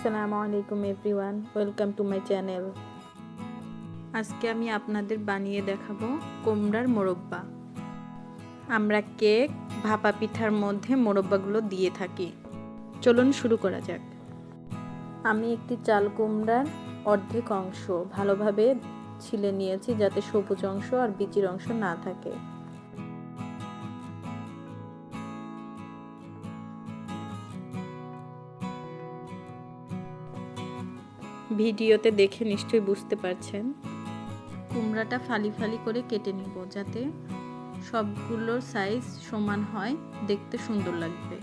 আসসালামু আলাইকুম everyone, welcome to my channel. আজকে আমি আপনাদের বানিয়ে দেখাবো কুমড়ার মোরব্বা। আমরা কেক, ভাপা পিঠার মধ্যে মোরব্বাগুলো দিয়ে থাকি। চলুন শুরু করা যাক। আমি একটি চাল কুমড়ার অর্ধেক অংশ ভালোভাবে ছিলে নিয়েছি, যাতে সবুজ অংশ আর বিচির অংশ না থাকে। ভিডিওতে দেখে নিশ্চয়ই বুঝতে পারছেন। কুমড়াটা ফালি ফালি করে কেটে নিব, যাতে সবগুলোর সাইজ সমান হয়, দেখতে সুন্দর লাগবে।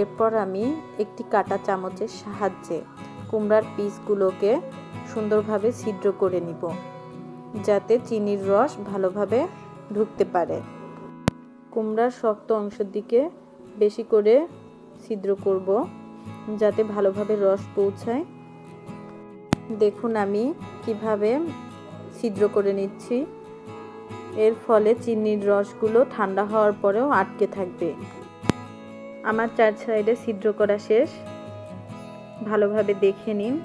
এরপর আমি একটি কাঁটা চামচের সাহায্যে কুমড়ার পিসগুলোকে সুন্দরভাবে ছিদ্র করে নিব, যাতে চিনির রস ভালোভাবে ঢুকতে পারে। কুমড়ার শক্ত অংশের দিকে বেশি করে ছিদ্র করব, যাতে ভালোভাবে রস পৌঁছায়। দেখুন আমি কিভাবে ছিদ্র করে নিচ্ছি। এর ফলে চিনির রসগুলো ঠান্ডা হওয়ার পরেও আটকে থাকবে। আমার চার সাইডে ছিদ্র করা শেষ, ভালোভাবে দেখে নিন।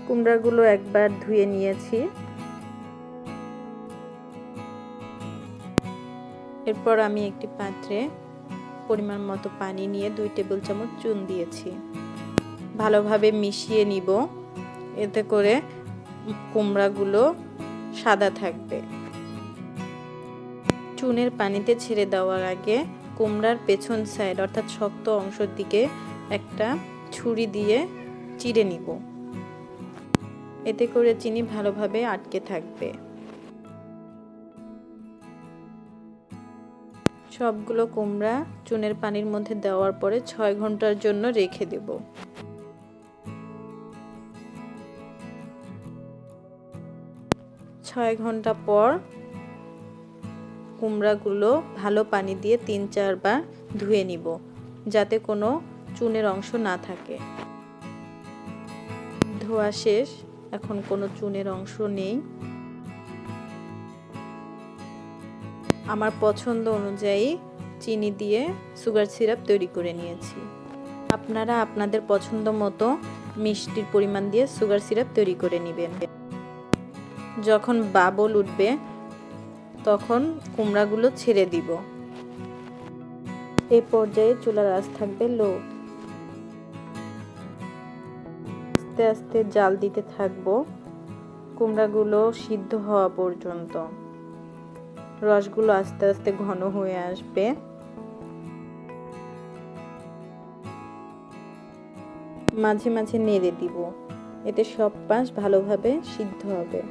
কুমড়াগুলো একবার ধুয়ে নিয়েছি। এরপর আমি একটি পাত্রে পরিমাণ মতো পানি নিয়ে 2 টেবিল চামচ চুন দিয়েছি। ভালোভাবে মিশিয়ে নিব, এতে করে কুমড়াগুলো সাদা থাকবে। চুনের পানিতে ছেড়ে দেওয়ার আগে কুমড়ার পেছন সাইড অর্থাৎ শক্ত অংশের দিকে একটা ছুরি দিয়ে চিড়ে নিব, এতে করে চিনি ভালোভাবে আটকে থাকবে। সবগুলো কুমড়া চুনের পানির মধ্যে দেওয়ার পরে 6 ঘন্টার জন্য রেখে দেব। ছয় ঘন্টা পর কুমড়াগুলো ভালো পানি দিয়ে 3-4 বার ধুয়ে নিব, যাতে কোনো চুনের অংশ না থাকে। ধোয়া শেষ, এখন কোনো চুনের অংশ নেই। আমার পছন্দ অনুযায়ী চিনি দিয়ে সুগার সিরাপ তৈরি করে নিয়েছি। আপনারা আপনাদের পছন্দ মতো মিষ্টির পরিমাণ দিয়ে সুগার সিরাপ তৈরি করে নেবেন। যখন বাবল উঠবে তখন কুমড়াগুলো ছেড়ে দিব। এই পর্যায়ে চুলার আঁচ থাকবে লো। আস্তে আস্তে জাল দিতে থাকবো কুমড়াগুলো সিদ্ধ হওয়া পর্যন্ত। রসগুলো আস্তে আস্তে ঘন হয়ে আসবে। মাঝে মাঝে নেড়ে দিব, এতে সব পাশ ভালোভাবে সিদ্ধ হবে।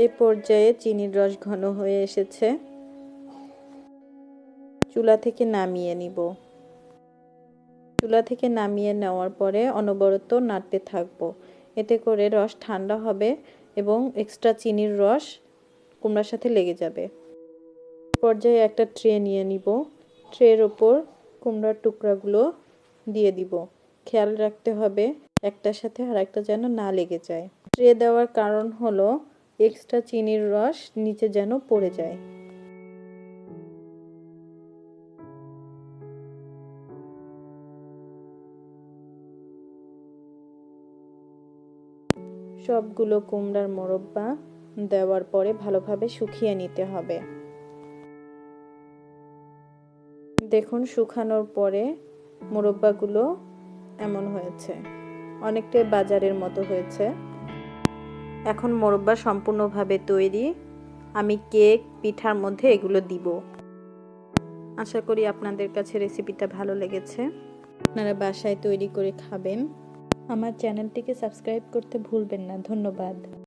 এ পর্যায়ে চিনির রস ঘন হয়ে এসেছে। চুলা থেকে নামিয়ে নিব। চুলা থেকে নামিয়ে নেওয়ার পরে অনবরত নাড়তে থাকবো, এতে করে রস ঠান্ডা হবে এবং এক্সট্রা চিনির রস কুমড়ার সাথে লেগে যাবে। পর্যায়ে একটা ট্রে নিয়ে নিব। ট্রের ওপর কুমড়ার টুকরাগুলো দিয়ে দিব। খেয়াল রাখতে হবে একটার সাথে আর একটা যেন না লেগে যায়। ট্রে দেওয়ার কারণ হলো এক্সট্রা চিনির রস নিচে যেন পড়ে যায়। সবগুলো কুমড়ার মোরব্বা দেওয়ার পরে ভালোভাবে শুকিয়ে নিতে হবে। দেখুন শুকানোর পরে মোরব্বাগুলো এমন হয়েছে, অনেকটাই বাজারের মতো হয়েছে। এখন মোরব্বা সম্পূর্ণভাবে তৈরি। আমি কেক, পিঠার মধ্যে এগুলো দিব। আশা করি আপনাদের কাছে রেসিপিটা ভালো লেগেছে। আপনারা বাসায় তৈরি করে খাবেন। আমার চ্যানেলটিকে সাবস্ক্রাইব করতে ভুলবেন না। ধন্যবাদ।